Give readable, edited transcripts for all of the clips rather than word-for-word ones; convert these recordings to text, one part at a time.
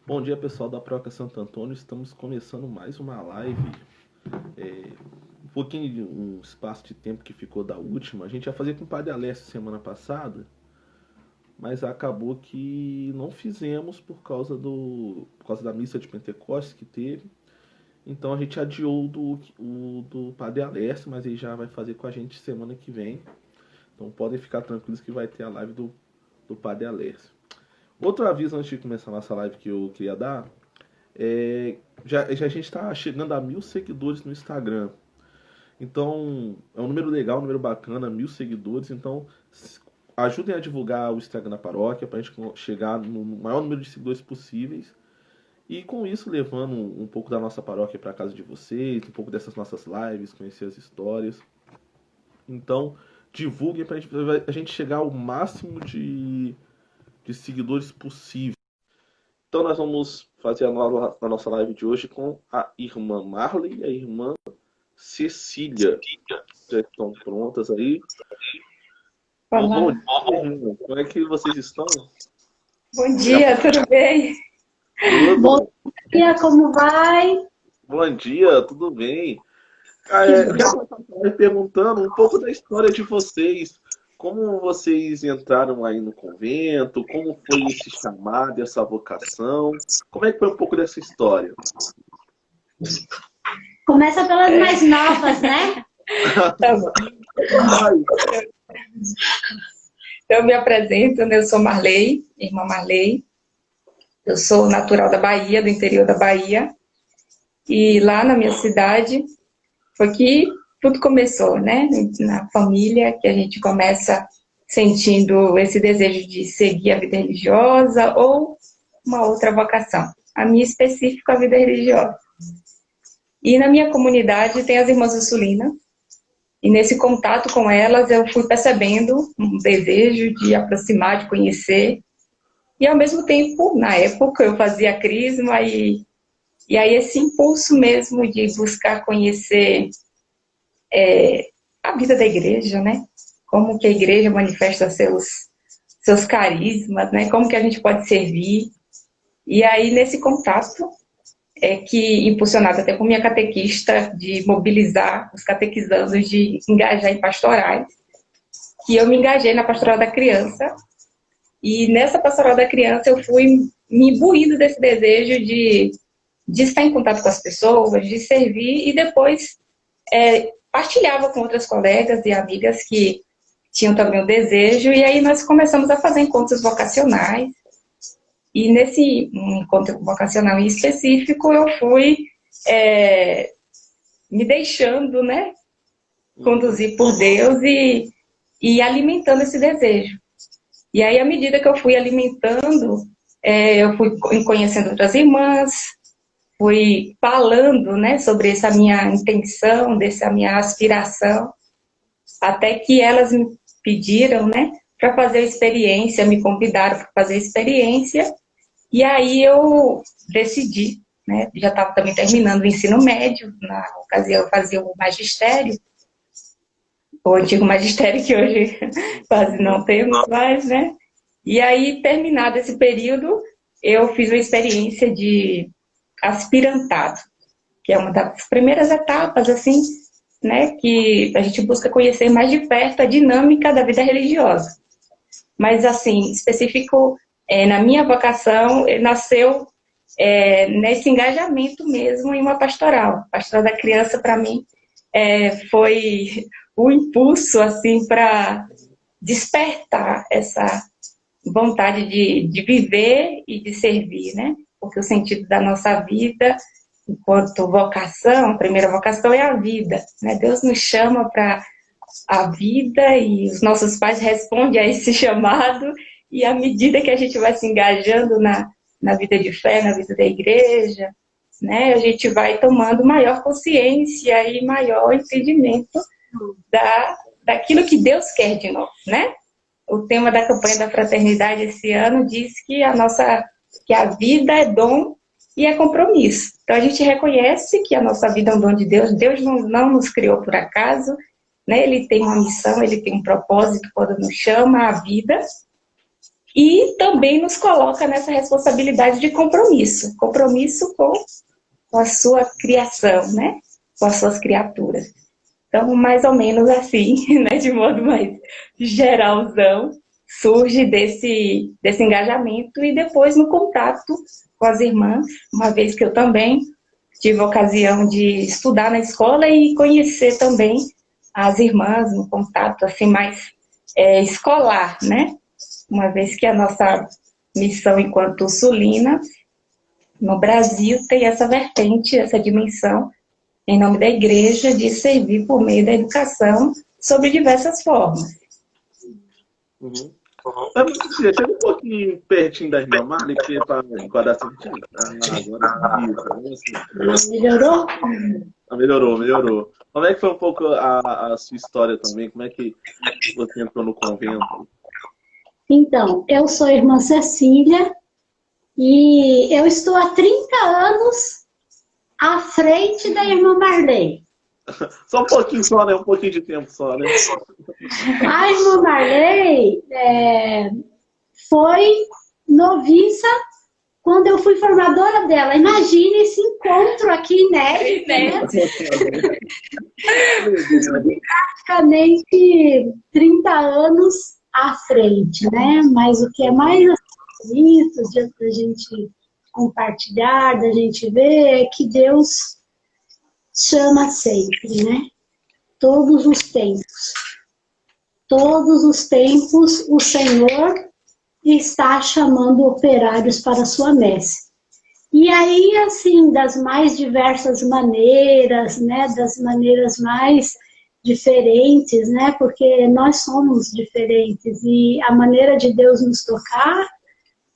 Bom dia, pessoal da Proca Santo Antônio. Estamos começando mais uma live. É, um pouquinho de um espaço de tempo que ficou da última. A gente ia fazer com o Padre Alessio semana passada, mas acabou que não fizemos por causa da missa de Pentecostes que teve. Então a gente adiou o do Padre Alessio, mas ele já vai fazer com a gente semana que vem. Então podem ficar tranquilos que vai ter a live do Padre Alessio. Outro aviso antes de começar a nossa live que eu queria dar. Já a gente está chegando a 1.000 seguidores no Instagram. Então, é um número legal, um número bacana, 1.000 seguidores. Então, ajudem a divulgar o Instagram da paróquia para a gente chegar no maior número de seguidores possíveis. E com isso, levando um pouco da nossa paróquia para casa de vocês, um pouco dessas nossas lives, conhecer as histórias. Então, divulguem para a gente chegar ao máximo de seguidores possível. Então nós vamos fazer a nossa live de hoje com a irmã Marley e a irmã Cecília. Já estão prontas aí? Bom dia, irmã. Como é que vocês estão? Bom dia, tudo bem? Tudo. Bom dia, como vai? Bom dia, tudo bem? Eu quero começar perguntando um pouco da história de vocês. Como vocês entraram aí no convento? Como foi esse chamado, essa vocação? Como é que foi um pouco dessa história? Começa pelas mais novas, né? Tá bom. Eu me apresento, né? Eu sou Marley, irmã Marley. Eu sou natural da Bahia, do interior da Bahia. E lá na minha cidade foi que tudo começou, né? Na família, que a gente começa sentindo esse desejo de seguir a vida religiosa ou uma outra vocação. A minha específica, a vida religiosa. E na minha comunidade tem as irmãs Ursulinas. E nesse contato com elas eu fui percebendo um desejo de aproximar, de conhecer. E ao mesmo tempo, na época, eu fazia crisma e aí esse impulso mesmo de buscar conhecer a vida da igreja, né? Como que a igreja manifesta seus carismas, né? Como que a gente pode servir. E aí nesse contato que, impulsionado até por minha catequista, de mobilizar os catequizandos, de engajar em pastorais, que eu me engajei na pastoral da criança, e nessa pastoral da criança eu fui me imbuindo desse desejo de estar em contato com as pessoas, de servir, e depois partilhava com outras colegas e amigas que tinham também o desejo, e aí nós começamos a fazer encontros vocacionais. E nesse encontro vocacional em específico, eu fui me deixando, né, conduzir por Deus e alimentando esse desejo. E aí, à medida que eu fui alimentando, eu fui conhecendo outras irmãs, fui falando, né, sobre essa minha intenção, dessa minha aspiração, até que elas me pediram, né, para fazer a experiência, me convidaram para fazer a experiência, e aí eu decidi, né, já estava também terminando o ensino médio, na ocasião eu fazia o magistério, o antigo magistério que hoje quase não temos mais, né, e aí terminado esse período, eu fiz uma experiência de aspirantado, que é uma das primeiras etapas, assim, né, que a gente busca conhecer mais de perto a dinâmica da vida religiosa. Mas, assim, específico, na minha vocação, nasceu nesse engajamento mesmo em uma pastoral. A pastoral da criança, para mim, foi o impulso, assim, para despertar essa vontade de viver e de servir, né? Porque o sentido da nossa vida, enquanto vocação, a primeira vocação é a vida, né? Deus nos chama para a vida e os nossos pais respondem a esse chamado, e à medida que a gente vai se engajando na vida de fé, na vida da igreja, né, a gente vai tomando maior consciência e maior entendimento daquilo que Deus quer de nós, né? O tema da campanha da fraternidade esse ano diz que a vida é dom e é compromisso. Então a gente reconhece que a nossa vida é um dom de Deus. Deus não nos criou por acaso, né? Ele tem uma missão, ele tem um propósito quando nos chama à vida. e também nos coloca nessa responsabilidade de compromisso com a sua criação, né? Com as suas criaturas. Então, mais ou menos assim, né? De modo mais geralzão, surge desse engajamento e depois no contato com as irmãs, uma vez que eu também tive a ocasião de estudar na escola e conhecer também as irmãs no contato assim mais escolar, né? Uma vez que a nossa missão enquanto sulina no Brasil tem essa vertente, essa dimensão, em nome da igreja, de servir por meio da educação sobre diversas formas. Uhum. Chega um pouquinho pertinho da irmã Mari, porque para enquadrar certinho. Agora isso. Melhorou? Melhorou. Como é que foi um pouco a sua história também? Como é que você entrou no convento? Então, eu sou a irmã Cecília e eu estou há 30 anos à frente da irmã Marley. Só um pouquinho só, né? Um pouquinho de tempo só, né? A irmã Marley foi noviça quando eu fui formadora dela. Imagine esse encontro aqui inédito, né? Praticamente 30 anos à frente, né? Mas o que é mais bonito da gente compartilhar, da gente ver, é que Deus chama sempre, né? Todos os tempos. Todos os tempos o Senhor está chamando operários para a sua messe. E aí, assim, das mais diversas maneiras, né? Das maneiras mais diferentes, né? Porque nós somos diferentes e a maneira de Deus nos tocar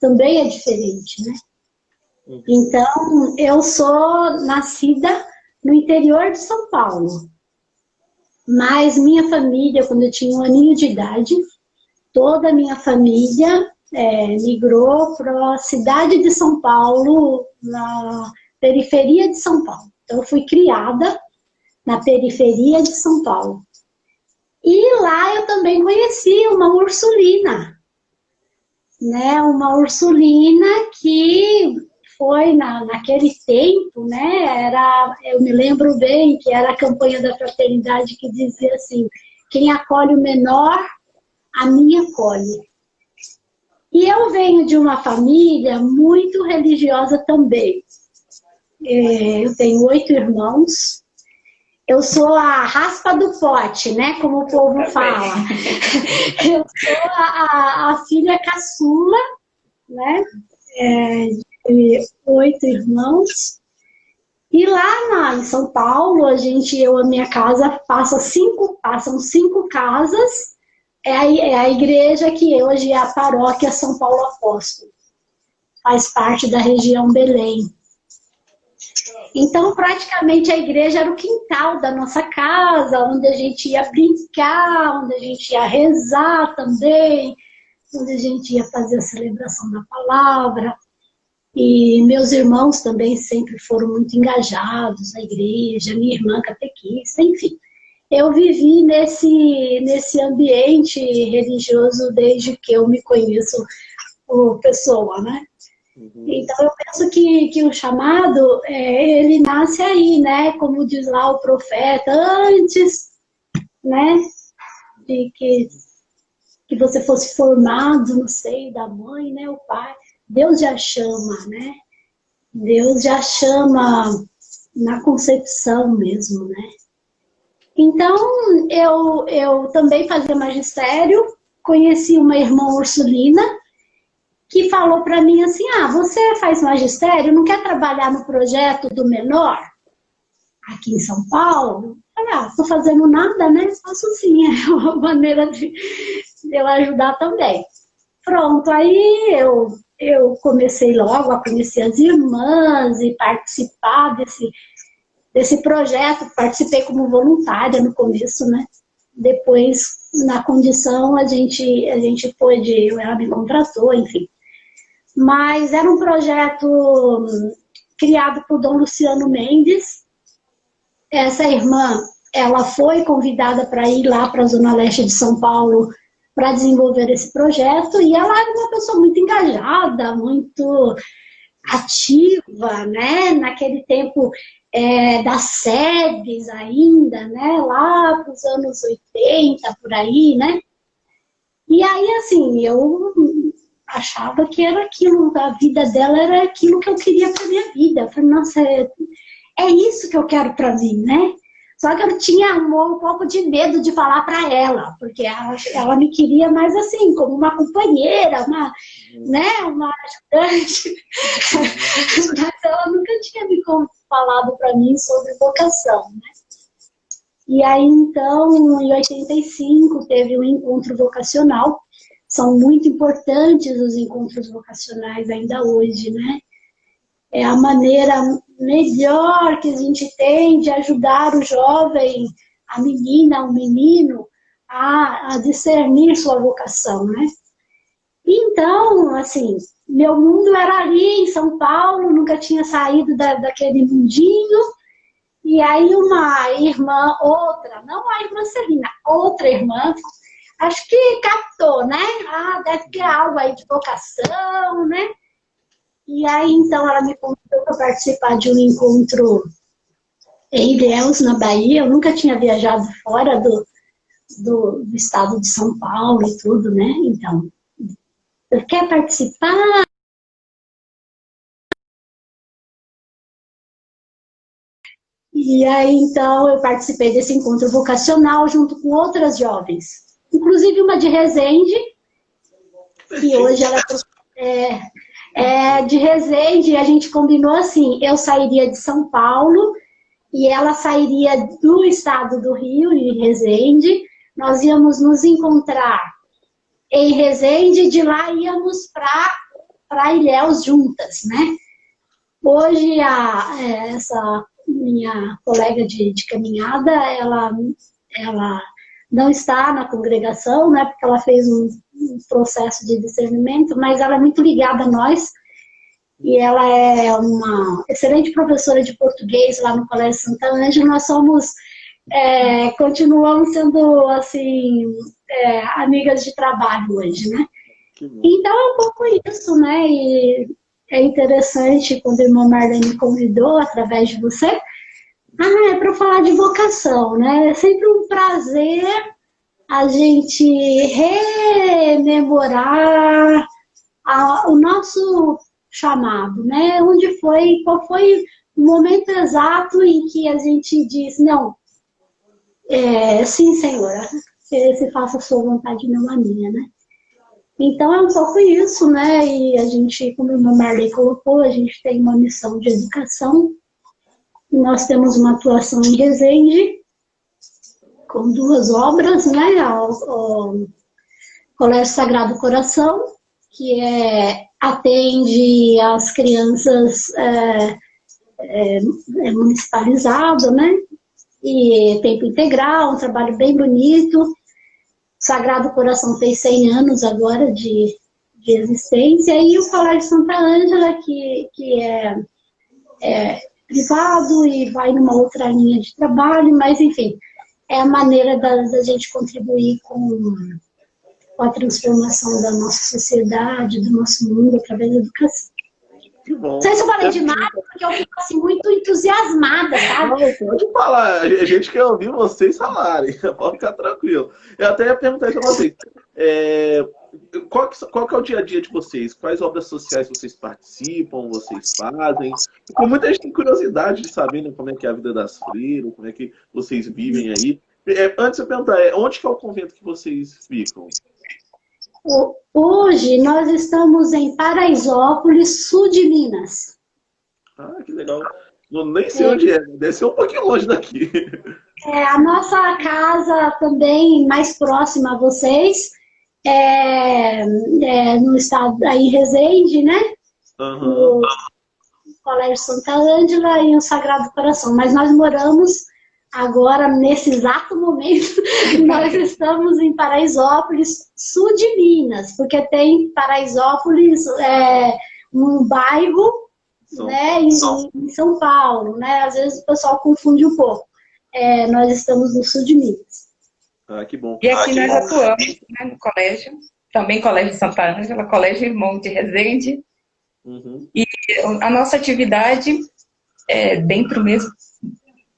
também é diferente, né? Então, eu sou nascida no interior de São Paulo, mas minha família, quando eu tinha 1 aninho de idade, toda a minha família migrou para a cidade de São Paulo, na periferia de São Paulo. Então, eu fui criada na periferia de São Paulo. E lá eu também conheci uma Ursulina, né? Uma Ursulina que foi naquele tempo, né? Eu me lembro bem que era a campanha da fraternidade que dizia assim: quem acolhe o menor, a mim acolhe. E eu venho de uma família muito religiosa também. Eu tenho 8 irmãos. Eu sou a raspa do pote, né? Como o povo fala. Eu sou a filha caçula, né? De 8 irmãos. E lá em São Paulo, a minha casa, passam 5 casas. É a igreja que hoje é a paróquia São Paulo Apóstolo. Faz parte da região Belém. Então, praticamente, a igreja era o quintal da nossa casa, onde a gente ia brincar, onde a gente ia rezar também, onde a gente ia fazer a celebração da palavra. E meus irmãos também sempre foram muito engajados na igreja, minha irmã catequista, enfim. Eu vivi nesse ambiente religioso desde que eu me conheço como pessoa, né? Então, eu penso que o chamado, ele nasce aí, né? Como diz lá o profeta, antes, né? De que você fosse formado no seio da mãe, né? O pai, Deus já chama, né? Deus já chama na concepção mesmo, né? Então, eu também fazia magistério, conheci uma irmã Ursulina, que falou para mim assim: você faz magistério, não quer trabalhar no projeto do menor? Aqui em São Paulo? Eu falei, estou fazendo nada, né? Faço sim, é uma maneira de eu ajudar também. Pronto, aí eu comecei logo a conhecer as irmãs e participar desse projeto. Participei como voluntária no começo, né? Depois, na condição, a gente pôde, ela me contratou, enfim. Mas era um projeto criado por Dom Luciano Mendes. Essa irmã, ela foi convidada para ir lá para a Zona Leste de São Paulo para desenvolver esse projeto, e ela era uma pessoa muito engajada, muito ativa, né? Naquele tempo das SEDs ainda, né? Lá para os anos 80, por aí, né? E aí, assim, eu achava que era aquilo, a vida dela era aquilo que eu queria para minha vida. Eu falei, nossa, é isso que eu quero para mim, né? Só que eu tinha um pouco de medo de falar para ela, porque ela me queria mais assim, como uma companheira, uma ajudante. Mas ela nunca tinha me falado para mim sobre vocação, né? E aí, então, em 85, teve um encontro vocacional. São muito importantes os encontros vocacionais ainda hoje, né? É a maneira melhor que a gente tem de ajudar o jovem, a menina, o menino, a discernir sua vocação, né? Então, assim, meu mundo era ali em São Paulo, nunca tinha saído daquele mundinho. E aí uma irmã, não a irmã Celina, outra irmã, acho que captou, né? Deve ter algo aí de vocação, né? E aí, então, ela me convidou para participar de um encontro em Ilhéus, na Bahia. Eu nunca tinha viajado fora do estado de São Paulo e tudo, né? Então, quer participar? E aí, então, eu participei desse encontro vocacional junto com outras jovens. Inclusive uma de Resende, que hoje ela de Resende, a gente combinou assim, eu sairia de São Paulo e ela sairia do estado do Rio, em Resende. Nós íamos nos encontrar em Resende e de lá íamos para Ilhéus juntas, né? Hoje, essa minha colega de caminhada, ela não está na congregação, né? Porque ela fez um processo de discernimento, mas ela é muito ligada a nós. E ela é uma excelente professora de português lá no Colégio Santa Ângela. Nós continuamos sendo, assim, amigas de trabalho hoje, né? Então é um pouco isso, né? E é interessante quando a irmã Marlene me convidou, através de você, é para falar de vocação, né? É sempre um prazer a gente rememorar o nosso chamado, né? Qual foi o momento exato em que a gente diz, não, sim, Senhora, que se faça a sua vontade, não a minha, né? Então é um pouco isso, né? E a gente, como a irmã Marley colocou, a gente tem uma missão de educação. Nós temos uma atuação em Resende, com 2 obras, né? O Colégio Sagrado Coração, que atende as crianças municipalizado, né? E tempo integral, um trabalho bem bonito. Sagrado Coração fez 100 anos agora de existência, e o Colégio Santa Ângela, que é privado e vai numa outra linha de trabalho, mas enfim, é a maneira da gente contribuir com a transformação da nossa sociedade, do nosso mundo, através da educação. Que bom. Não sei se eu falei demais, porque eu fico assim, muito entusiasmada, sabe? Não, pode falar. A gente quer ouvir vocês falarem. Pode ficar tranquilo. Eu até ia perguntar isso a vocês. Qual que é o dia a dia de vocês? Quais obras sociais vocês participam, vocês fazem? Porque muita gente tem curiosidade de saber, né, como é que é a vida das freiras, como é que vocês vivem aí. Antes de eu perguntar, onde que é o convento que vocês ficam? Hoje nós estamos em Paraisópolis, sul de Minas. Ah, que legal. Eu nem sei onde é, deve ser um pouquinho longe daqui. A nossa casa também mais próxima a vocês, no estado, aí em Resende, né? Uhum. No Colégio Santa Ângela e o Sagrado Coração. Mas nós moramos agora, nesse exato momento, nós estamos em Paraisópolis, sul de Minas, porque tem Paraisópolis, um bairro, né, em São Paulo, né? Às vezes o pessoal confunde um pouco. Nós estamos no sul de Minas. Ah, que bom. E aqui nós atuamos, né, no colégio, também Colégio Santa Ângela, Colégio Irmão de Resende. Uhum. E a nossa atividade é dentro mesmo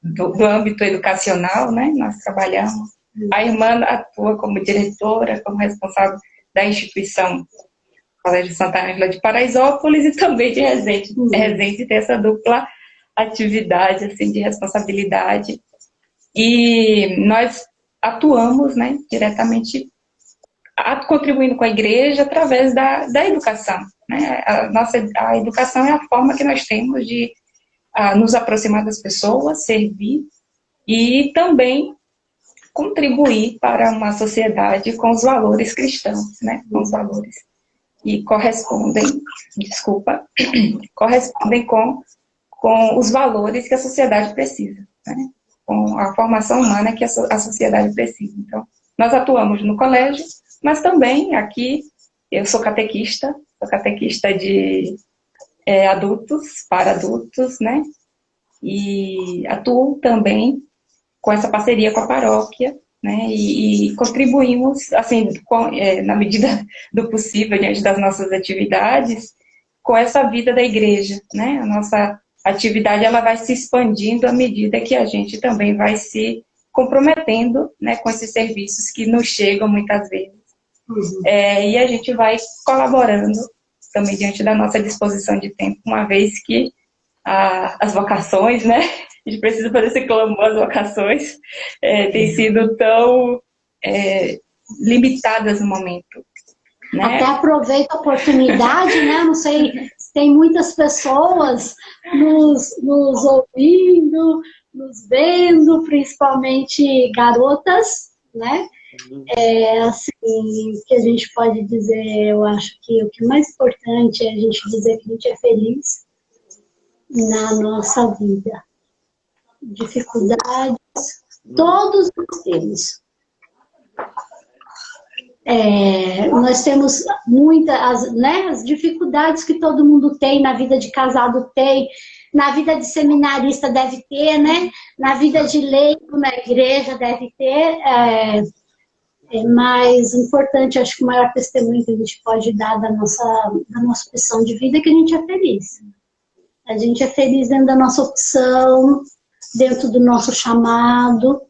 do âmbito educacional, né? Nós trabalhamos. A irmã atua como diretora, como responsável da instituição Colégio Santa Ângela de Paraisópolis e também de Resende. Resende tem essa dupla atividade, assim, de responsabilidade. E nós atuamos, né, diretamente, contribuindo com a igreja através da educação. Né? A educação é a forma que nós temos de nos aproximar das pessoas, servir e também contribuir para uma sociedade com os valores cristãos, né? Com os valores que correspondem, correspondem com os valores que a sociedade precisa, né? Com a formação humana que a sociedade precisa. Então, nós atuamos no colégio, mas também aqui eu sou catequista de adultos, para adultos, né? E atuo também com essa parceria com a paróquia, né? E contribuímos, assim, na medida do possível, diante das nossas atividades, com essa vida da igreja, né? A nossa atividade, ela vai se expandindo à medida que a gente também vai se comprometendo, né, com esses serviços que nos chegam muitas vezes. E a gente vai colaborando também diante da nossa disposição de tempo, uma vez que as vocações, né? A gente precisa fazer esse clamor, as vocações têm sido tão limitadas no momento. Né? Até aproveito a oportunidade, né? Não sei, tem muitas pessoas nos ouvindo, nos vendo, principalmente garotas, né? Assim, que a gente pode dizer, eu acho que o que é mais importante é a gente dizer que a gente é feliz na nossa vida. Dificuldades, todos nós temos. Nós temos muitas, né, as dificuldades que todo mundo tem, na vida de casado tem, na vida de seminarista deve ter, né? Na vida de leigo na igreja deve ter. Mas importante, acho que o maior testemunho que a gente pode dar da nossa opção de vida é que a gente é feliz. A gente é feliz dentro da nossa opção, dentro do nosso chamado,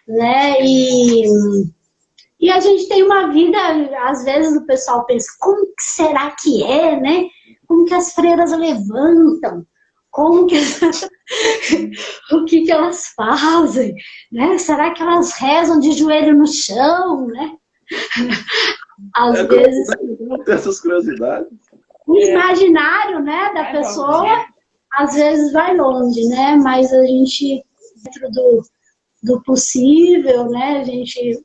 né? E a gente tem uma vida, às vezes o pessoal pensa, como que será que é, né? Como que as freiras levantam? Como que... o que elas fazem? Né? Será que elas rezam de joelho no chão, né? Às vezes... Essas curiosidades. O imaginário, né, da pessoa, às vezes vai longe, né? Mas a gente, dentro do possível, né? A gente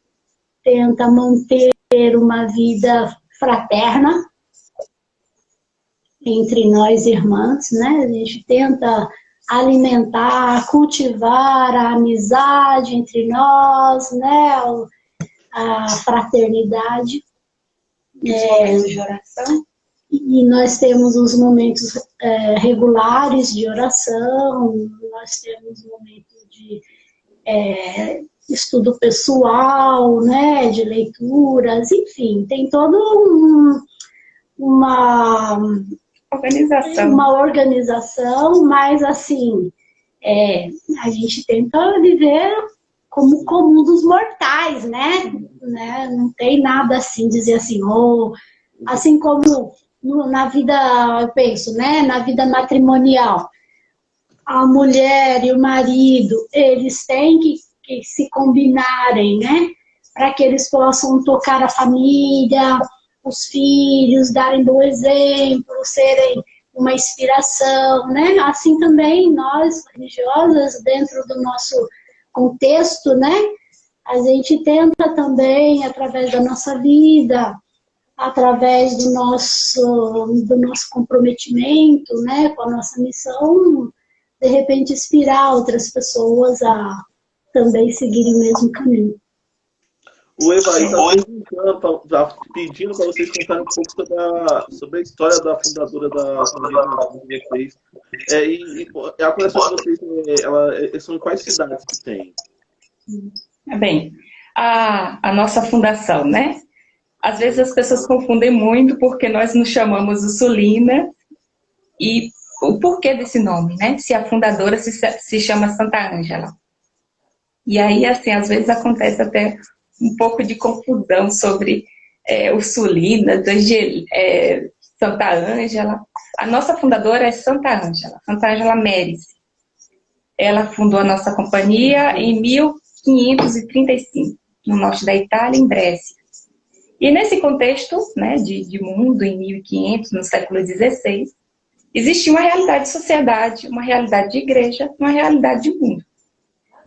tenta manter uma vida fraterna entre nós irmãs, né? A gente tenta alimentar, cultivar a amizade entre nós, né? A fraternidade. De oração. E nós temos os momentos regulares de oração, nós temos momentos de estudo pessoal, né, de leituras, enfim, tem toda uma organização, mas assim, a gente tenta viver como o comum dos mortais, né? Não tem nada assim, dizer assim, assim como na vida, eu penso, né, na vida matrimonial, a mulher e o marido, eles têm que se combinarem, né, para que eles possam tocar a família, os filhos, darem bom exemplo, serem uma inspiração, né? Assim também nós, religiosas, dentro do nosso contexto, né? A gente tenta também, através da nossa vida, através do nosso comprometimento, né, com a nossa missão, de repente inspirar outras pessoas a também seguirem o mesmo caminho. O Evaí está pedindo para vocês contarem um pouco sobre a história da fundadora da família G3. E a coleção de vocês, são em quais cidades que tem? Bem, a nossa fundação, né? Às vezes as pessoas confundem muito porque nós nos chamamos Ursulina e o porquê desse nome, né? Se a fundadora se chama Santa Ângela. E aí, assim, às vezes acontece até um pouco de confusão sobre Ursulina, Santa Ângela. A nossa fundadora é Santa Ângela Médici. Ela fundou a nossa companhia em 1535, no norte da Itália, em Brescia. E nesse contexto, né, de mundo, em 1500, no século XVI, existia uma realidade de sociedade, uma realidade de igreja, uma realidade de mundo.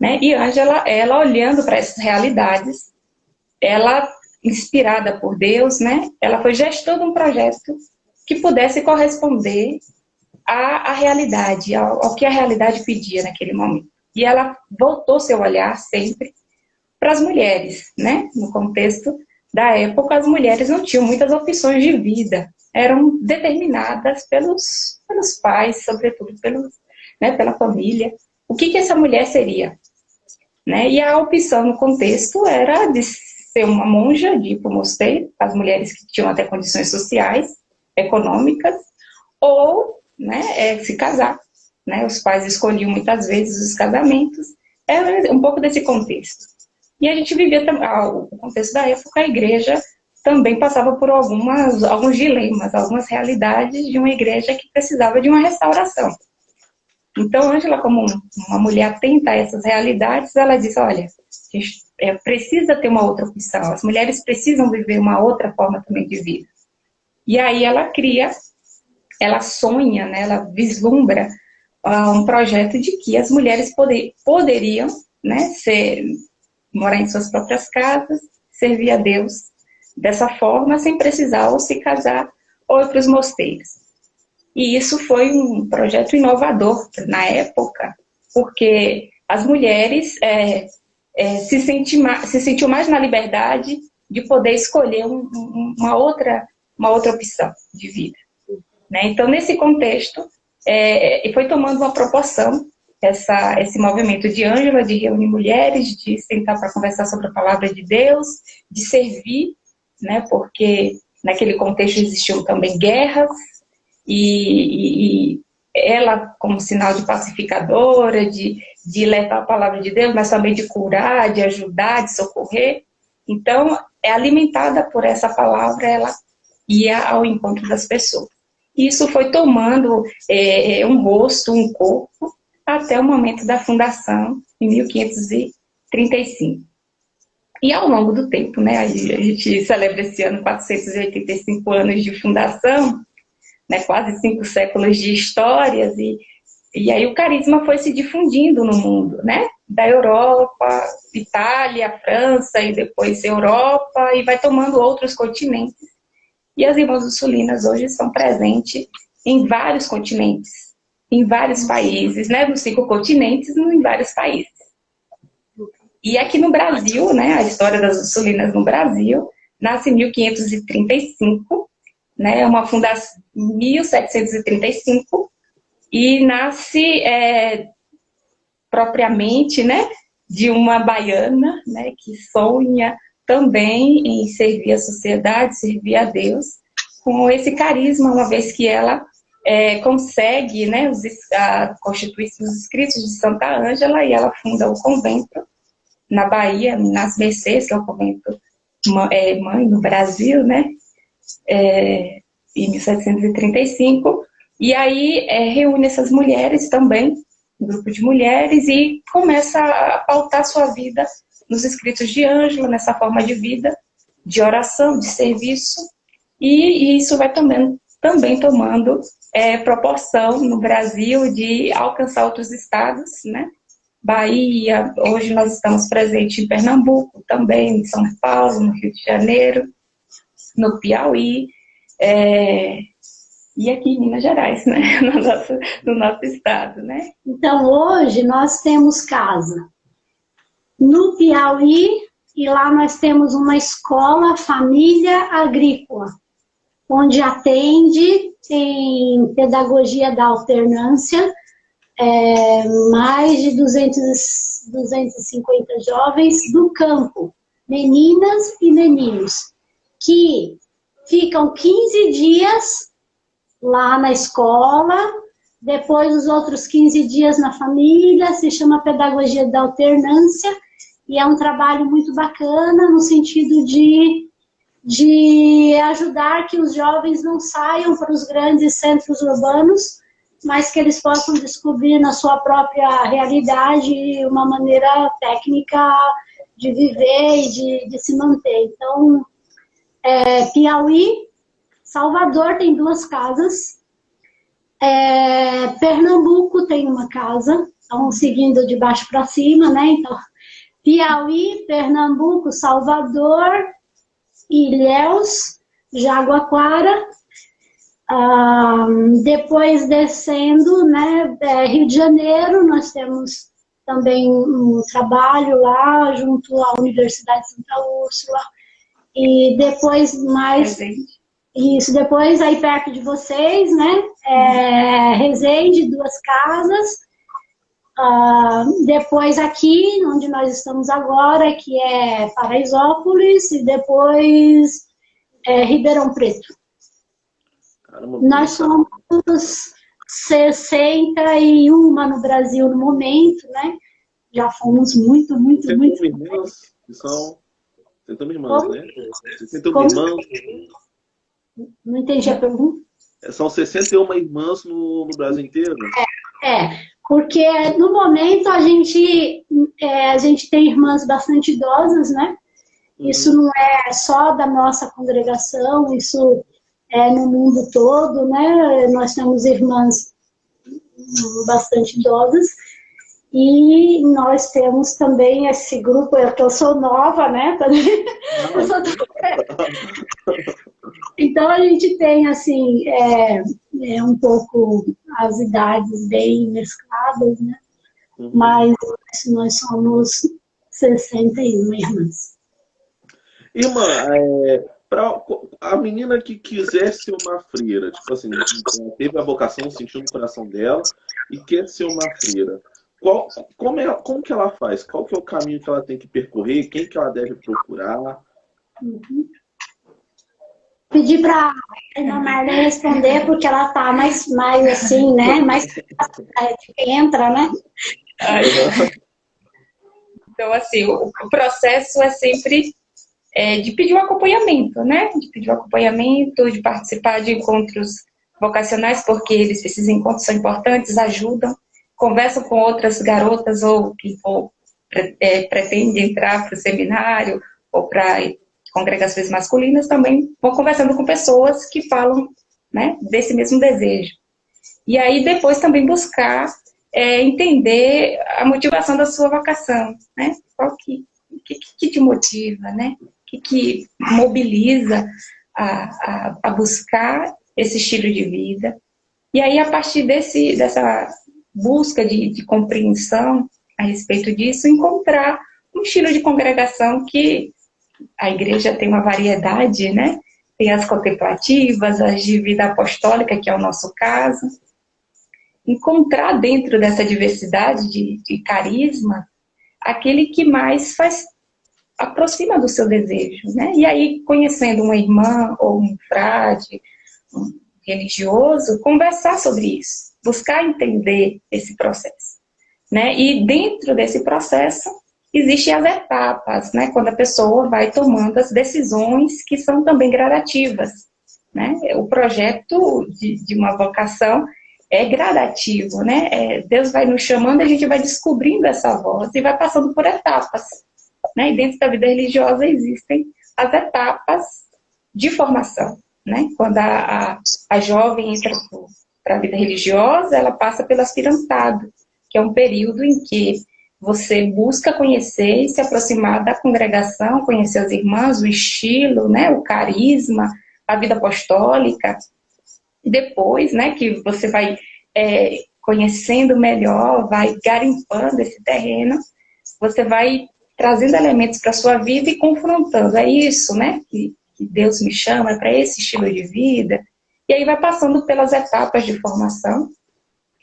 Né? E Ângela, ela olhando para essas realidades, ela, inspirada por Deus, né, ela foi gestando um projeto que pudesse corresponder à realidade, ao que a realidade pedia naquele momento. E ela voltou seu olhar sempre para as mulheres, né? No contexto da época, as mulheres não tinham muitas opções de vida, eram determinadas pelos pais, sobretudo pela família. O que essa mulher seria? Né? E a opção no contexto era de ser uma monja, de ir para o mosteiro, as mulheres que tinham até condições sociais, econômicas, ou, né, se casar. Né? Os pais escolhiam muitas vezes os casamentos, era um pouco desse contexto. E a gente vivia, o contexto da época, a igreja também passava por alguns dilemas, algumas realidades de uma igreja que precisava de uma restauração. Então, Ângela, como uma mulher atenta a essas realidades, ela diz, olha, a gente precisa ter uma outra opção, as mulheres precisam viver uma outra forma também de vida. E aí ela cria, ela sonha, né, ela vislumbra um projeto de que as mulheres poderiam, né, morar em suas próprias casas, servir a Deus dessa forma, sem precisar ou se casar ou ir para os mosteiros. E isso foi um projeto inovador na época, porque as mulheres se sentiam mais na liberdade de poder escolher uma outra opção de vida. Né? Então, nesse contexto, foi tomando uma proporção esse movimento de Ângela, de reunir mulheres, de sentar para conversar sobre a palavra de Deus, de servir, né? Porque naquele contexto existiam também guerras, e ela, como sinal de pacificadora, de levar a palavra de Deus, mas também de curar, de ajudar, de socorrer. Então, alimentada por essa palavra, ela ia ao encontro das pessoas. Isso foi tomando um rosto, um corpo, até o momento da fundação, em 1535. E ao longo do tempo, né, a gente celebra esse ano 485 anos de fundação, né, quase 5 séculos de histórias, e aí o carisma foi se difundindo no mundo, né, da Europa, Itália, França, e depois Europa, e vai tomando outros continentes. E as irmãs ursulinas hoje são presentes em vários continentes, em vários países, né, nos 5 continentes, em vários países. E aqui no Brasil, né, a história das ursulinas no Brasil, nasce em 1535, né, uma fundação em 1735, e nasce propriamente, né, de uma baiana, né, que sonha também em servir a sociedade, servir a Deus, com esse carisma, uma vez que ela consegue, né, constituir os escritos de Santa Ângela, e ela funda o convento na Bahia, nas Mercês, que é o convento mãe no Brasil, né, em 1735, e aí reúne essas mulheres também, um grupo de mulheres, e começa a pautar sua vida nos escritos de Ângela, nessa forma de vida, de oração, de serviço, e isso vai também tomando proporção no Brasil de alcançar outros estados, né? Bahia, hoje nós estamos presentes em Pernambuco, também em São Paulo, no Rio de Janeiro, no Piauí, e aqui em Minas Gerais, né? no nosso estado, né? Então, hoje nós temos casa no Piauí, e lá nós temos uma escola família agrícola, onde atende em pedagogia da alternância mais de 250 jovens do campo, meninas e meninos, que ficam 15 dias lá na escola, depois os outros 15 dias na família, se chama Pedagogia da Alternância, e é um trabalho muito bacana no sentido de ajudar que os jovens não saiam para os grandes centros urbanos, mas que eles possam descobrir na sua própria realidade uma maneira técnica de viver e de se manter. Então, Piauí, Salvador tem 2 casas, Pernambuco tem uma casa, então seguindo de baixo para cima, né? Então, Piauí, Pernambuco, Salvador, Ilhéus, Jaguaquara, depois descendo, né, Rio de Janeiro, nós temos também um trabalho lá junto à Universidade de Santa Úrsula, e depois mais, isso, depois aí perto de vocês, né, Resende, 2 casas, depois aqui, onde nós estamos agora, que é Paraisópolis, e depois Ribeirão Preto. Caramba, Nós somos 61 no Brasil no momento, né? Já fomos muito. irmãs, que são 61 irmãs, Como? né? 61 irmãs. Não entendi a pergunta. São 61 irmãs no Brasil inteiro? Porque no momento a gente tem irmãs bastante idosas, né? Isso não é só da nossa congregação, isso é no mundo todo, né? Nós temos irmãs bastante idosas e nós temos também esse grupo, eu sou nova, né? Então a gente tem assim um pouco as idades bem mescladas, né? Mas nós somos 61 irmãs. Irmã, para a menina que quiser ser uma freira, tipo assim, teve a vocação, sentiu no coração dela e quer ser uma freira, como que ela faz? Qual que é o caminho que ela tem que percorrer? Quem que ela deve procurar? Pedir para a Ana Marlene responder, porque ela está mais assim, né? Mais de quem entra, né? Então, assim, o processo é sempre de pedir um acompanhamento, né? De pedir um acompanhamento, de participar de encontros vocacionais, porque esses encontros são importantes, ajudam, conversam com outras garotas ou que pretendem entrar para o seminário ou para congregações masculinas, também vão conversando com pessoas que falam, né, desse mesmo desejo. E aí depois também buscar entender a motivação da sua vocação, né? Qual que te motiva, né? O que mobiliza a buscar esse estilo de vida. E aí, a partir dessa busca de compreensão a respeito disso, encontrar um estilo de congregação que a igreja tem uma variedade, né? Tem as contemplativas, as de vida apostólica, que é o nosso caso. Encontrar dentro dessa diversidade de carisma aquele que mais aproxima do seu desejo, né? E aí, conhecendo uma irmã ou um frade, um religioso, conversar sobre isso, buscar entender esse processo, né? E dentro desse processo existem as etapas, né? Quando a pessoa vai tomando as decisões que são também gradativas, né? O projeto de uma vocação é gradativo, né? Deus vai nos chamando, a gente vai descobrindo essa voz e vai passando por etapas, né? E dentro da vida religiosa existem as etapas de formação, né? Quando a jovem entra para a vida religiosa, ela passa pelo aspirantado, que é um período em que você busca conhecer e se aproximar da congregação, conhecer as irmãs, o estilo, né? O carisma, a vida apostólica. E depois, né, que você vai conhecendo melhor, vai garimpando esse terreno, você vai trazendo elementos para a sua vida e confrontando. É isso, né, que Deus me chama, é para esse estilo de vida. E aí vai passando pelas etapas de formação.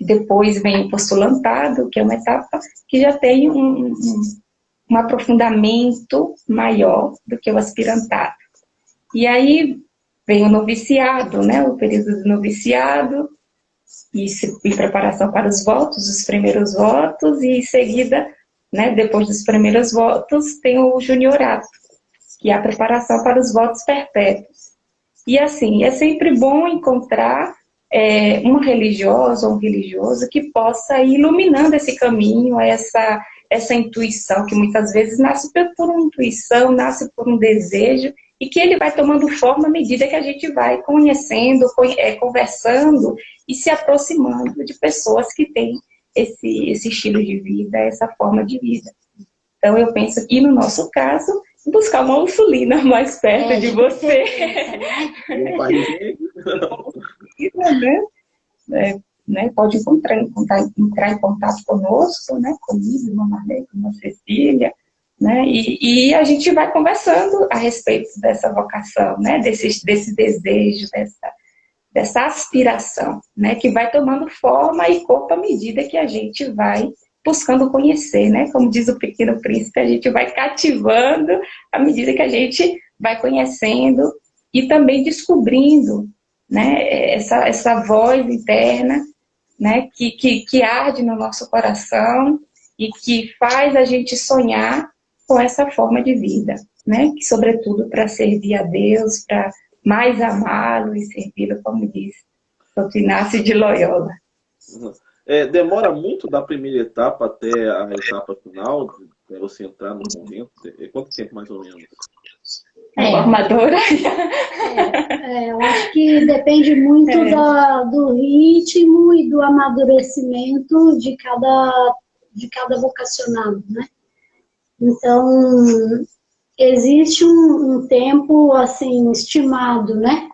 Depois vem o postulantado, que é uma etapa que já tem um aprofundamento maior do que o aspirantado. E aí vem o noviciado, né? O período do noviciado, e preparação para os votos, os primeiros votos, e em seguida, né, depois dos primeiros votos, tem o juniorato, que é a preparação para os votos perpétuos. E assim, é sempre bom encontrar uma religiosa ou um religioso que possa ir iluminando esse caminho, essa intuição, que muitas vezes nasce por uma intuição, nasce por um desejo, e que ele vai tomando forma à medida que a gente vai conhecendo, conversando e se aproximando de pessoas que têm esse estilo de vida, essa forma de vida. Então, eu penso que, no nosso caso, buscar uma ursulina mais perto de você. Né? Pode entrar em contato conosco, né? Comigo, irmã Marlene, com a Cecília, né? E a gente vai conversando a respeito dessa vocação, né? Desse desejo, dessa aspiração, né? Que vai tomando forma e corpo à medida que a gente vai buscando conhecer, né? Como diz o Pequeno Príncipe, a gente vai cativando à medida que a gente vai conhecendo e também descobrindo, né? Essa voz interna, né? Que arde no nosso coração e que faz a gente sonhar com essa forma de vida, né? Que, sobretudo, para servir a Deus, para mais amá-lo e servi-lo, como diz Santo Inácio de Loyola. Demora muito da primeira etapa até a etapa final, para você entrar no momento? Quanto tempo, mais ou menos? Formadora. Eu acho que depende muito do ritmo e do amadurecimento de cada vocacionado, né? Então, existe um tempo, assim, estimado, né?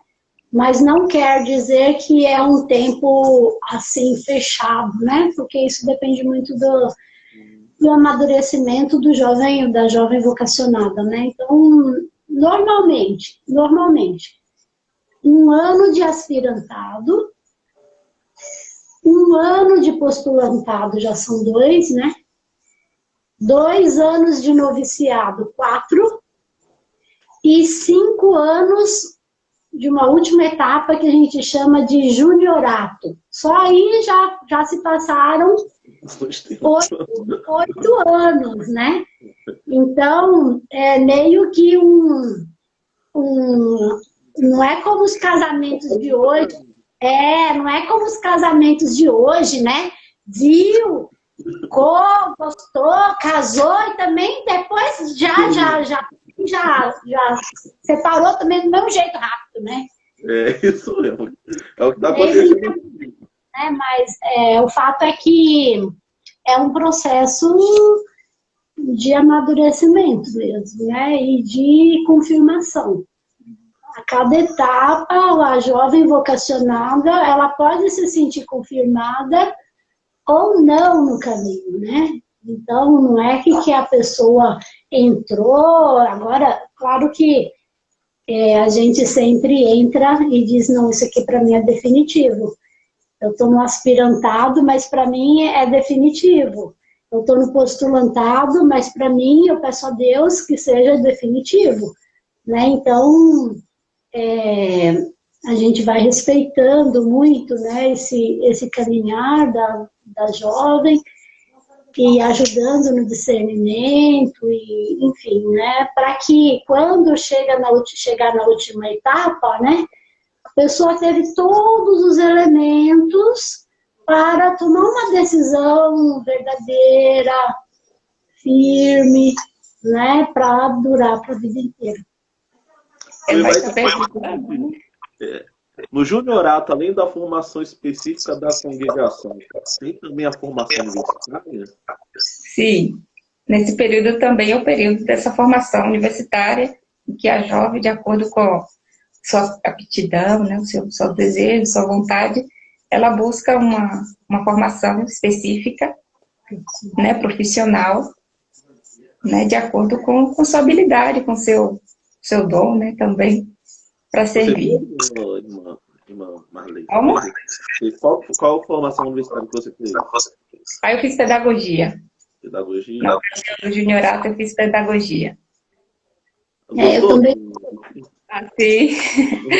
Mas não quer dizer que é um tempo, assim, fechado, né? Porque isso depende muito do amadurecimento do jovem ou da jovem vocacionada, né? Então, normalmente, um ano de aspirantado, um ano de postulantado já são 2, né? 2 anos de noviciado, 4, e 5 anos de uma última etapa que a gente chama de juniorato. Só aí já se passaram 8 anos, né? Então, é meio que não é como os casamentos de hoje, não é como os casamentos de hoje, né? Viu, ficou, gostou, casou e também depois já separou também do mesmo jeito rápido, né? É isso mesmo. É o que está acontecendo. Mas o fato é que é um processo de amadurecimento mesmo, né? E de confirmação. A cada etapa, a jovem vocacionada, ela pode se sentir confirmada ou não no caminho, né? Então, não é que a pessoa entrou, agora, claro que a gente sempre entra e diz, não, isso aqui para mim é definitivo. Eu estou no aspirantado, mas para mim é definitivo. Eu estou no postulantado, mas para mim eu peço a Deus que seja definitivo, né? Então, a gente vai respeitando muito, né, esse caminhar da jovem e ajudando no discernimento, e, enfim, né, para que quando chegar na última etapa, né, a pessoa teve todos os elementos para tomar uma decisão verdadeira, firme, né, para durar para a vida inteira. No juniorato, além da formação específica da congregação, tem também a formação universitária? Sim. Nesse período também é o período dessa formação universitária, em que a jovem, de acordo com sua aptidão, né, o seu desejo, sua vontade, ela busca uma formação específica, né, profissional, né, de acordo com sua habilidade, com seu dom, né, também, para servir. Irmã Marlene? Como? Qual a formação universitária que você fez? Aí eu fiz pedagogia. Pedagogia. Na ocasião do juniorato eu fiz pedagogia. Eu também. Assim.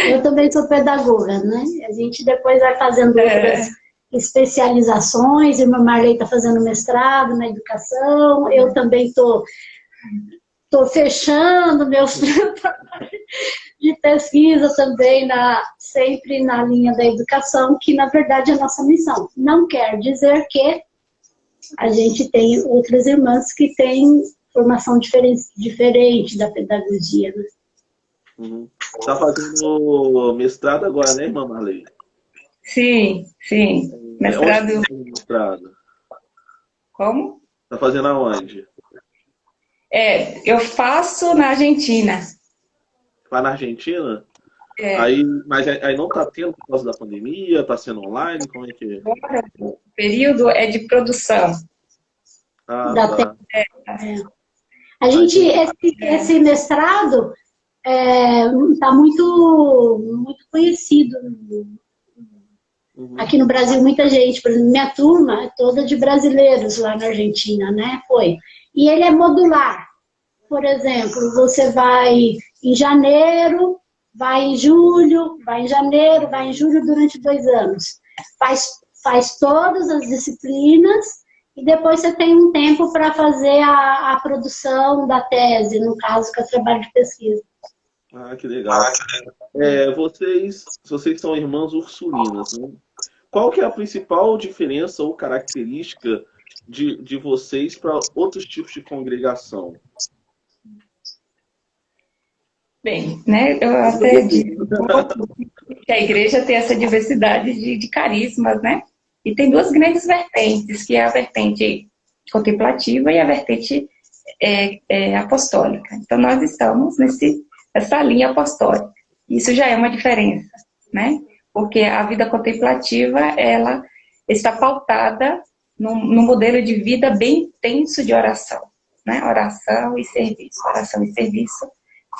Eu também sou pedagoga, né? A gente depois vai fazendo outras especializações. A irmã Marley está fazendo mestrado na educação. Eu também estou fechando meus trabalhos de pesquisa também, sempre na linha da educação, que na verdade é a nossa missão. Não quer dizer que a gente tem outras irmãs que têm formação diferente da pedagogia, né? Tá fazendo mestrado agora, né, irmã Marley? Sim. Mestrado. Mestrado. Como? Tá fazendo aonde? Eu faço na Argentina. Lá na Argentina? Mas aí não tá tendo por causa da pandemia? Tá sendo online? Como é que é? Agora, o período é de produção. Tá. A gente, esse mestrado está muito conhecido. Aqui no Brasil, muita gente, por exemplo, minha turma é toda de brasileiros lá na Argentina, né? E ele é modular. Por exemplo, você vai em janeiro, vai em julho, vai em janeiro, vai em julho durante 2 anos. Faz todas as disciplinas e depois você tem um tempo para fazer a produção da tese, no caso, que é o trabalho de pesquisa. Que legal. Vocês são irmãs ursulinas, né? Qual que é a principal diferença ou característica de vocês para outros tipos de congregação? Bem, né, eu até digo que a igreja tem essa diversidade de carismas, né? E tem 2 grandes vertentes, que é a vertente contemplativa e a vertente apostólica. Então, nós estamos nessa linha apostólica. Isso já é uma diferença, né? Porque a vida contemplativa, ela está pautada num modelo de vida bem intenso de oração, né? Oração e serviço,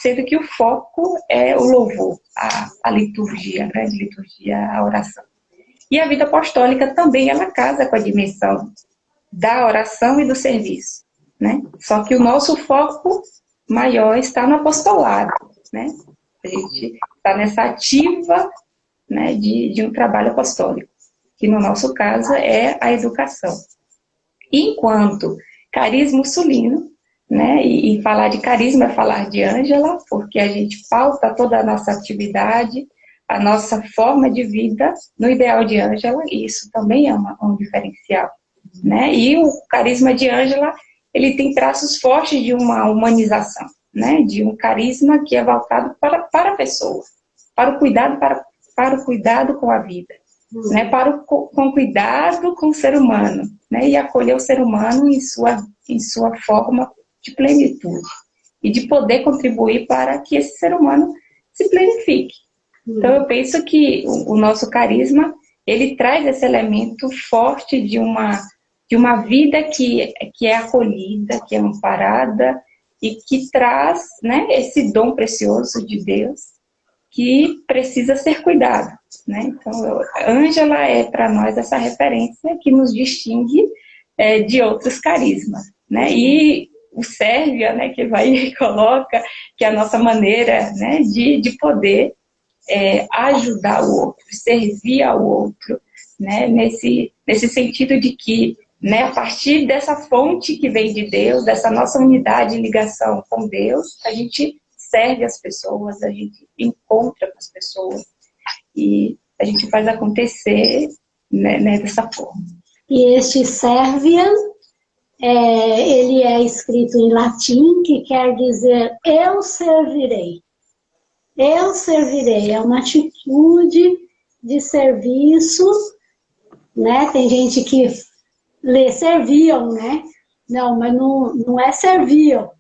sendo que o foco é o louvor, a liturgia, a grande liturgia, a oração. E a vida apostólica também, ela casa com a dimensão da oração e do serviço, né? Só que o nosso foco maior está no apostolado, né? A gente está nessa ativa, né, de um trabalho apostólico, que no nosso caso é a educação. Enquanto carisma ursulino, né, e falar de carisma é falar de Ângela, porque a gente pauta toda a nossa atividade, a nossa forma de vida no ideal de Ângela, e isso também é um diferencial, né? E o carisma de Ângela, ele tem traços fortes de uma humanização, né, de um carisma que é voltado para a pessoa, para o cuidado com a vida, né, com cuidado com o ser humano, né, e acolher o ser humano em sua forma de plenitude e de poder contribuir para que esse ser humano se planifique. Então, eu penso que o nosso carisma, ele traz esse elemento forte de uma vida que é acolhida, que é amparada e que traz, né, esse dom precioso de Deus que precisa ser cuidado, né? Então, Ângela é para nós essa referência que nos distingue de outros carismas, né? E o Sérvia, né, que vai e coloca que é a nossa maneira, né, de poder ajudar o outro, servir ao outro, né, nesse sentido de que, né, a partir dessa fonte que vem de Deus, dessa nossa unidade e ligação com Deus, a gente serve as pessoas, a gente encontra com as pessoas e a gente faz acontecer, né, dessa forma. E este Sérvia, ele é escrito em latim, que quer dizer eu servirei. Eu servirei, é uma atitude de serviço, né? Tem gente que lê serviam, né? Não, mas não é serviam,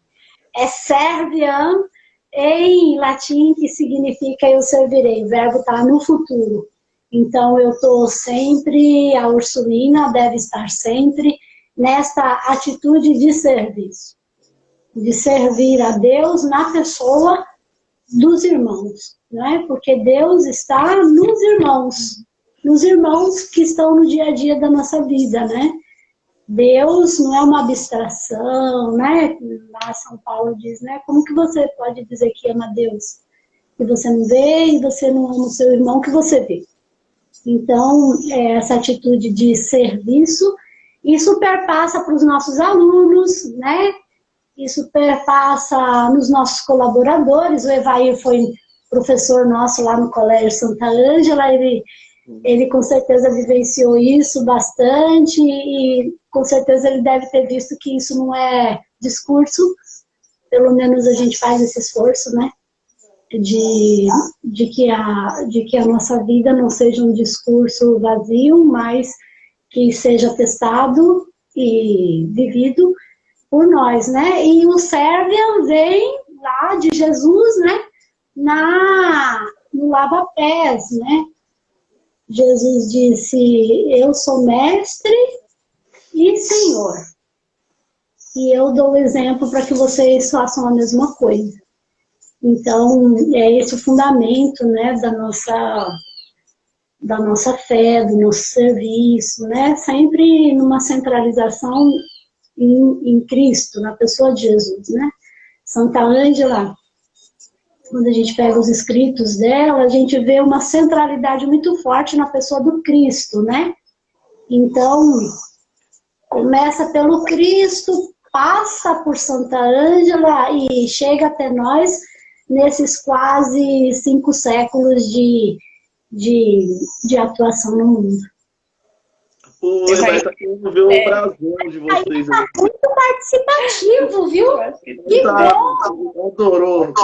é serviam em latim, que significa eu servirei. O verbo está no futuro. Então, eu estou sempre, a Ursulina deve estar sempre nesta atitude de serviço, de servir a Deus na pessoa dos irmãos, né? Porque Deus está nos irmãos que estão no dia a dia da nossa vida, né? Deus não é uma abstração, né? Lá São Paulo diz, né? Como que você pode dizer que ama Deus? Que você não vê e você não ama o seu irmão que você vê. Então, essa atitude de serviço, isso perpassa para os nossos alunos, né? Isso perpassa nos nossos colaboradores. O Evair foi professor nosso lá no Colégio Santa Ângela, ele com certeza vivenciou isso bastante e com certeza ele deve ter visto que isso não é discurso, pelo menos a gente faz esse esforço, né? De que a nossa vida não seja um discurso vazio, mas que seja testado e vivido por nós, né? E o Serviam vem lá de Jesus, né? No lava-pés, né? Jesus disse, eu sou mestre e senhor. E eu dou o exemplo para que vocês façam a mesma coisa. Então, é esse o fundamento, né, da nossa fé, do nosso serviço, né? Sempre numa centralização em Cristo, na pessoa de Jesus, né? Santa Ângela, quando a gente pega os escritos dela, a gente vê uma centralidade muito forte na pessoa do Cristo, né? Então, começa pelo Cristo, passa por Santa Ângela e chega até nós nesses quase 5 séculos de atuação no mundo. Pô, vai tá querendo ver o brasão de vocês. Tá muito participativo, viu? Que bom! Adorou.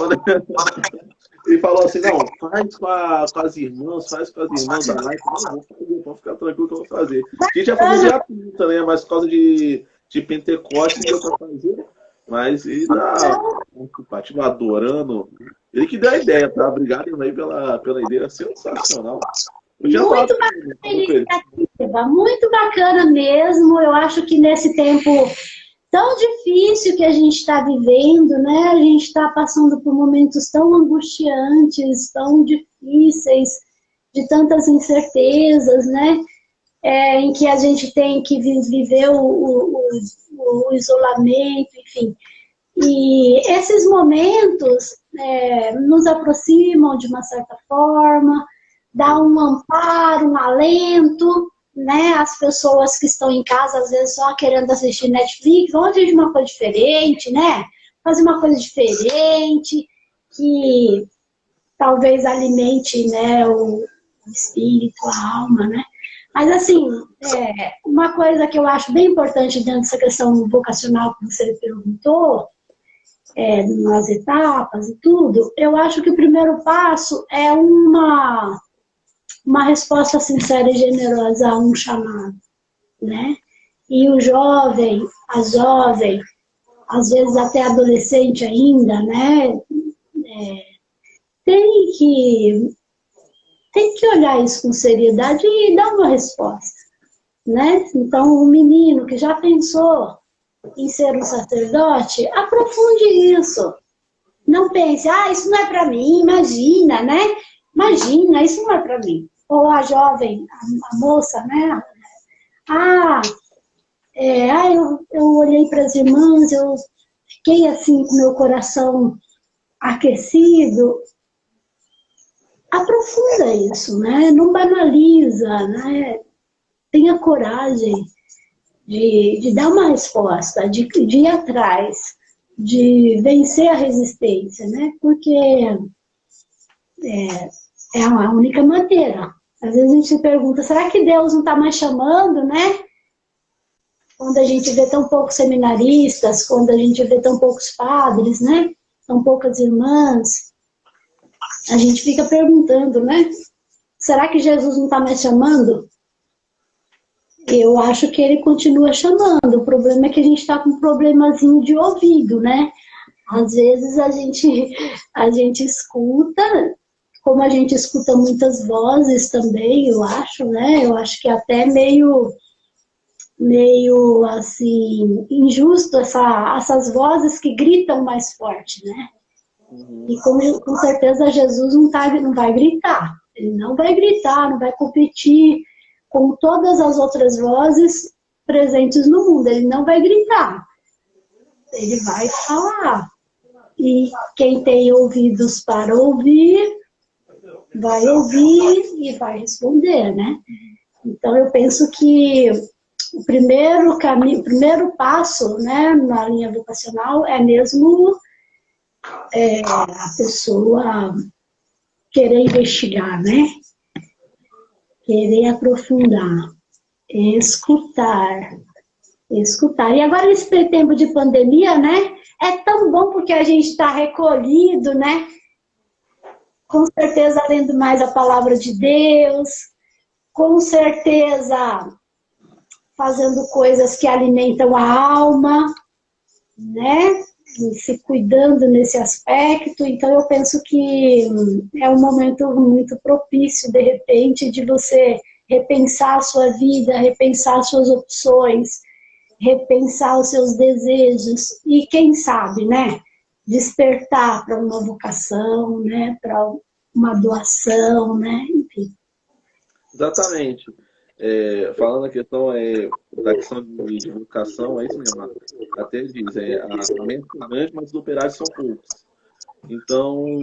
Ele falou assim, não, faz com as irmãs, faz com as irmãs da live. Não, vou fazer, pode ficar tranquilo que eu vou fazer. A gente ia fazer gratuita, né? Mas por causa de Pentecostes deu pra fazer. Mas ele tá participativo, adorando. Ele que deu a ideia, tá? Obrigado aí pela ideia sensacional. Muito bacana a iniciativa, muito bacana mesmo. Eu acho que nesse tempo tão difícil que a gente está vivendo, né? A gente está passando por momentos tão angustiantes, tão difíceis, de tantas incertezas, né? Em que a gente tem que viver o isolamento, enfim. E esses momentos nos aproximam de uma certa forma, dá um amparo, um alento, né? As pessoas que estão em casa, às vezes, só querendo assistir Netflix, vamos fazer uma coisa diferente, né? Fazer uma coisa diferente, que talvez alimente, né, o espírito, a alma, né? Mas, assim, uma coisa que eu acho bem importante dentro dessa questão vocacional que você perguntou, nas etapas e tudo, eu acho que o primeiro passo é uma resposta sincera e generosa a um chamado, né? E o jovem, a jovem, às vezes até adolescente ainda, né? Tem que olhar isso com seriedade e dar uma resposta, né? Então, o menino que já pensou em ser um sacerdote, aprofunde isso. Não pense, isso não é para mim, imagina, né? Imagina, isso não é para mim. Ou a jovem, a moça, né? Eu olhei para as irmãs, eu fiquei assim com meu coração aquecido. Aprofunda isso, né? Não banaliza, né? Tenha coragem de dar uma resposta, de ir atrás, de vencer a resistência, né? Porque é a única maneira. Às vezes a gente se pergunta, será que Deus não está mais chamando, né? Quando a gente vê tão poucos seminaristas, quando a gente vê tão poucos padres, né? Tão poucas irmãs, a gente fica perguntando, né? Será que Jesus não está mais chamando? Eu acho que ele continua chamando. O problema é que a gente está com um problemazinho de ouvido, né? Às vezes a gente escuta, como a gente escuta muitas vozes também, eu acho, né? Eu acho que é até meio assim, injusto essas vozes que gritam mais forte, né? E com certeza Jesus não vai gritar. Ele não vai gritar, não vai competir com todas as outras vozes presentes no mundo. Ele não vai gritar, ele vai falar. E quem tem ouvidos para ouvir, vai ouvir e vai responder, né? Então, eu penso que o primeiro caminho, o primeiro passo, né, na linha vocacional é mesmo a pessoa querer investigar, né? Querer aprofundar, escutar. E agora, nesse tempo de pandemia, né? É tão bom porque a gente está recolhido, né? Com certeza lendo mais a palavra de Deus, com certeza fazendo coisas que alimentam a alma, né? E se cuidando nesse aspecto. Então, eu penso que é um momento muito propício, de repente, de você repensar a sua vida, repensar as suas opções, repensar os seus desejos e, quem sabe, né, despertar para uma vocação, né, para uma doação, né, enfim. Exatamente. Falando a questão da questão de vocação, é isso mesmo. Até diz, a mente é grande, mas os operários são poucos. Então,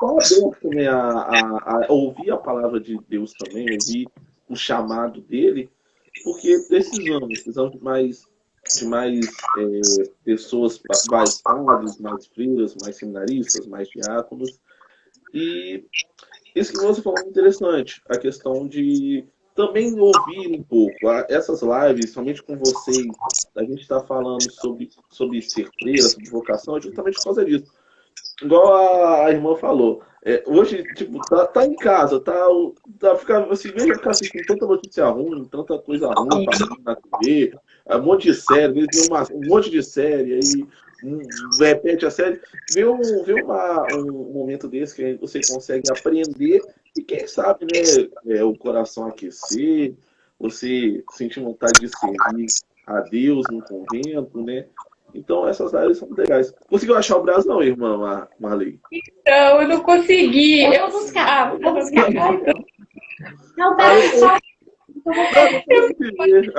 só Deus também a ouvir a palavra de Deus também, ouvir o chamado dele, porque precisamos de mais pessoas, mais padres, mais freiras, mais seminaristas, mais diáconos. E isso que você falou é interessante, a questão de também ouvir um pouco. Essas lives, somente com vocês, a gente está falando sobre ser freira, sobre vocação, é justamente por causa disso. Igual a irmã falou, hoje, tipo, tá em casa, ficar assim, veja ficar assistindo tanta notícia ruim, tanta coisa ruim passando na TV, um monte de série, um monte de série, aí repete a série, vê um momento desse que você consegue aprender e quem sabe, né, o coração aquecer, você sentir vontade de servir a Deus no convento, né? Então, essas áreas são legais. Conseguiu achar o brasão, irmã Marley? Então, eu não consegui. Eu vou buscar. Não, peraí, só.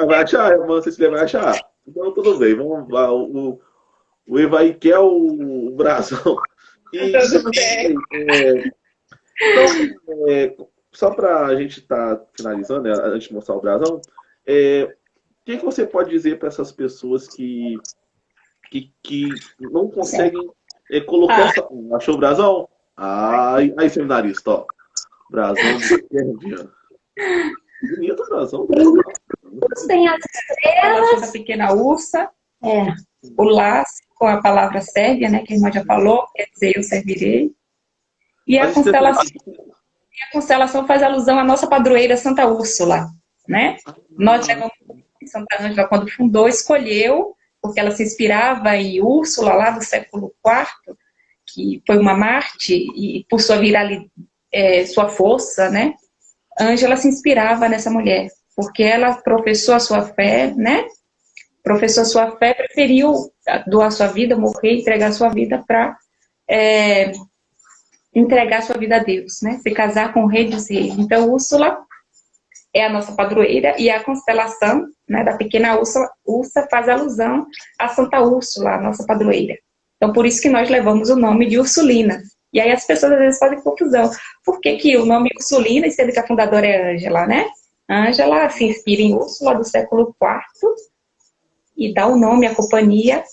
Vai achar, irmã? Você vai achar? Então, tudo bem. Vamos lá. O Evaí quer o brasão. E, só para a gente estar finalizando, né, antes de mostrar o brasão, o que você pode dizer para essas pessoas que não conseguem colocar essa... Achou o brasão? Aí, seminarista, ó. Brasão de Sérvia. Bonito o brasão. Tem as estrelas. Da pequena ursa. O laço com a palavra Sérvia, né? Que a irmã já falou, quer dizer, eu servirei. E a constelação faz alusão à nossa padroeira Santa Úrsula, né? Nós levamos Santa Ângela, quando fundou, escolheu, porque ela se inspirava em Úrsula, lá do século IV, que foi uma Marte, e por sua viralidade, sua força, né? Ângela se inspirava nessa mulher, porque ela professou a sua fé, né? Professou a sua fé, preferiu doar sua vida, morrer, entregar sua vida para entregar sua vida a Deus, né? Se casar com o rei dos reis. Então, Úrsula é a nossa padroeira, e a constelação, né, da pequena Ursa faz alusão a Santa Úrsula, a nossa padroeira. Então, por isso que nós levamos o nome de Ursulina. E aí as pessoas às vezes fazem confusão. Por que o nome Ursulina, sendo que a fundadora é Ângela, né? Ângela se inspira em Úrsula do século IV e dá o nome à Companhia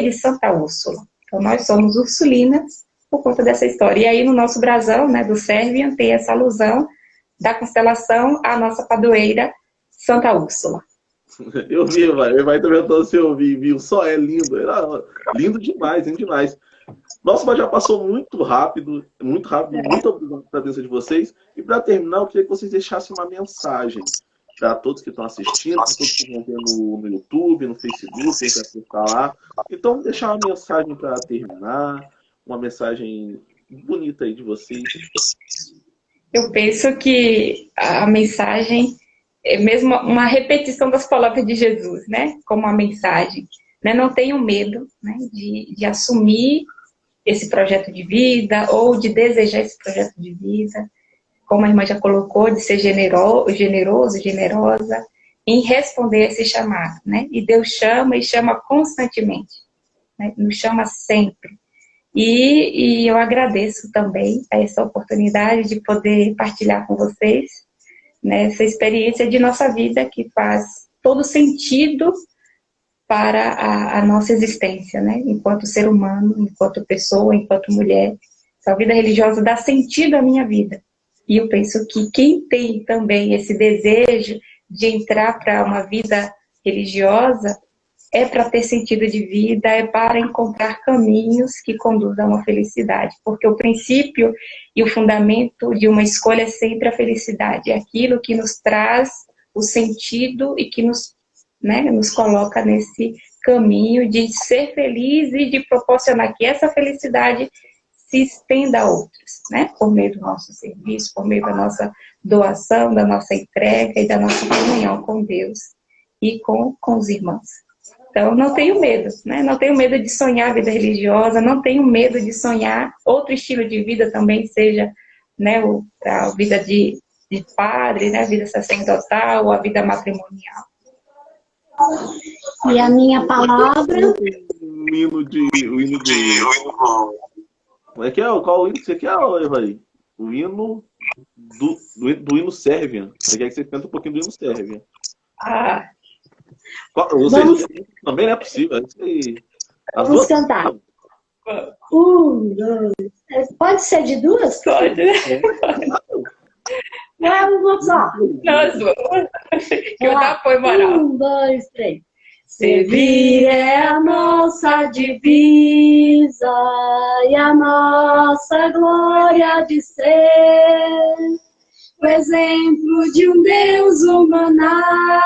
de Santa Úrsula. Então, nós somos Ursulinas por conta dessa história. E aí, no nosso brasão, né, do Serviam, tem essa alusão da constelação à nossa padroeira Santa Úrsula. Eu vi, vai também você viu, só é lindo, era lindo demais, lindo demais. Nossa, mas já passou muito rápido, muito obrigado pela presença de vocês. E para terminar, eu queria que vocês deixassem uma mensagem para todos que estão assistindo, para todos que vão ver no YouTube, no Facebook, quem vai acessar lá. Então, deixar uma mensagem para terminar, uma mensagem bonita aí de vocês. Eu penso que a mensagem é mesmo uma repetição das palavras de Jesus, né? Como uma mensagem. Né? Não tenham medo, né, de assumir esse projeto de vida ou de desejar esse projeto de vida. Como a irmã já colocou, de ser generoso, generosa. em responder esse chamado, né? E Deus chama e chama constantemente, né? Nos chama sempre. E eu agradeço também a essa oportunidade de poder partilhar com vocês, né, essa experiência de nossa vida que faz todo sentido para a nossa existência, né? Enquanto ser humano, enquanto pessoa, enquanto mulher. Essa vida religiosa dá sentido à minha vida. E eu penso que quem tem também esse desejo de entrar para uma vida religiosa é para ter sentido de vida, é para encontrar caminhos que conduzam à felicidade. Porque o princípio e o fundamento de uma escolha é sempre a felicidade. É aquilo que nos traz o sentido e que nos, né, nos coloca nesse caminho de ser feliz e de proporcionar que essa felicidade se estenda a outros, né? Por meio do nosso serviço, por meio da nossa doação, da nossa entrega e da nossa comunhão com Deus e com os irmãos. Então, não tenho medo, né? Não tenho medo de sonhar a vida religiosa, não tenho medo de sonhar outro estilo de vida também, seja, né, a vida de padre, né, a vida sacerdotal ou a vida matrimonial. E a minha palavra... O hino de... Como é que é? Qual o hino que você quer, Evaí? O hino do hino Sérvia. Você quer que você cante um pouquinho do hino Sérvia. Ah... Vocês também não é possível. Vamos cantar. 1, 2. Pode ser de duas? Pode. Vamos lá. Nós vamos. Que eu dá apoio moral. 1, 2, 3. Servir é a nossa divisa e a nossa glória de ser o exemplo de um Deus humanado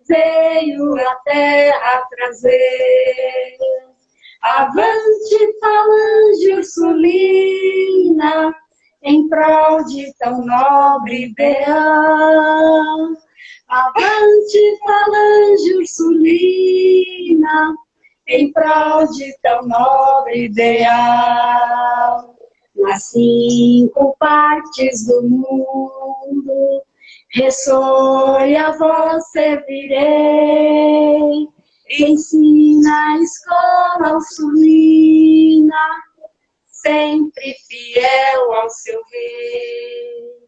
veio a terra trazer. Avante, falange ursulina, em prol de tão nobre ideal. Avante, falange ursulina, em prol de tão nobre ideal. Nas 5 partes do mundo, ressoe a voz, servirei. Ensina a escola ursulina, sempre fiel ao seu rei.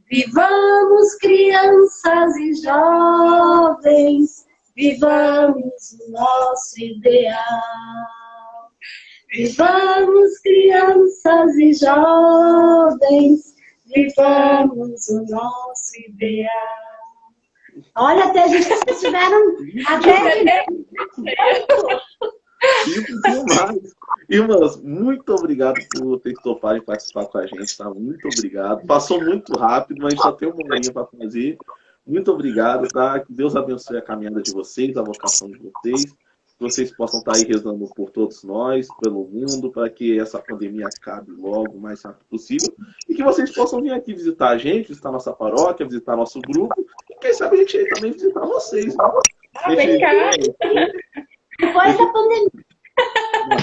Vivamos, crianças e jovens, vivamos o nosso ideal. Vivamos, crianças e jovens, vivamos o nosso ideal. Olha, até vocês tiveram até... Irmãs, muito obrigado por ter topado em participar com a gente, tá? Muito obrigado. Passou muito rápido, mas só tem uma horinha para fazer. Muito obrigado, tá? Que Deus abençoe a caminhada de vocês, a vocação de vocês. Que vocês possam estar aí rezando por todos nós, pelo mundo, para que essa pandemia acabe logo, o mais rápido possível. E que vocês possam vir aqui visitar a gente, visitar nossa paróquia, visitar nosso grupo. E quem sabe a gente aí também visitar vocês, né? Vem cá. Depois da pandemia. A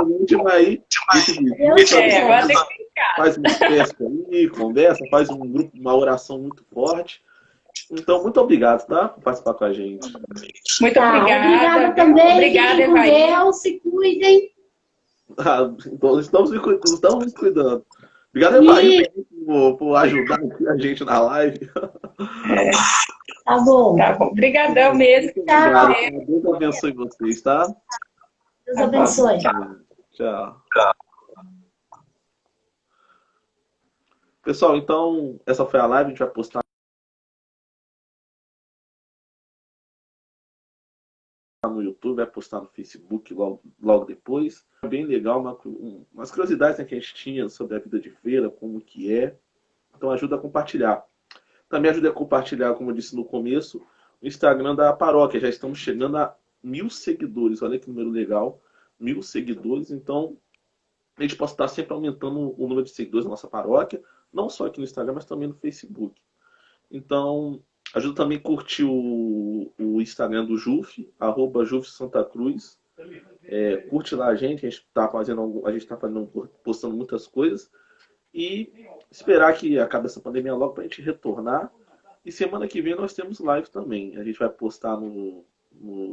gente vai aí, agora tem que ficar. faz uma festa aí, conversa, faz um grupo, uma oração muito forte. Então, muito obrigado, tá? Por participar com a gente. Muito obrigada. Obrigada também. Obrigada, Fiquem com Evaí. Deus, se cuidem. Então, estamos nos cuidando. Obrigado, Evaí, por ajudar a gente na live. Tá bom. Tá bom. Obrigadão mesmo. Tchau. Deus abençoe vocês, tá? Deus abençoe. Tchau. Pessoal, então, essa foi a live. A gente vai postar no YouTube, vai postar no Facebook logo depois. É bem legal, umas curiosidades, né, que a gente tinha sobre a vida de feira, como que é. Então ajuda a compartilhar. Também ajuda a compartilhar, como eu disse no começo, o Instagram da paróquia. Já estamos chegando a 1000 seguidores. Olha que número legal. 1000 seguidores. Então, a gente pode estar sempre aumentando o número de seguidores na nossa paróquia. Não só aqui no Instagram, mas também no Facebook. Então, ajuda também a curtir o Instagram do JUF, @JUFSantaCruz. Curte lá a gente está postando muitas coisas. E esperar que acabe essa pandemia logo para a gente retornar E semana que vem nós temos live também. A gente vai postar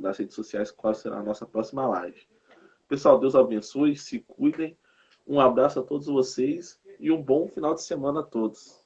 nas redes sociais qual será a nossa próxima live. Pessoal, Deus abençoe, se cuidem. Um abraço a todos vocês e um bom final de semana a todos.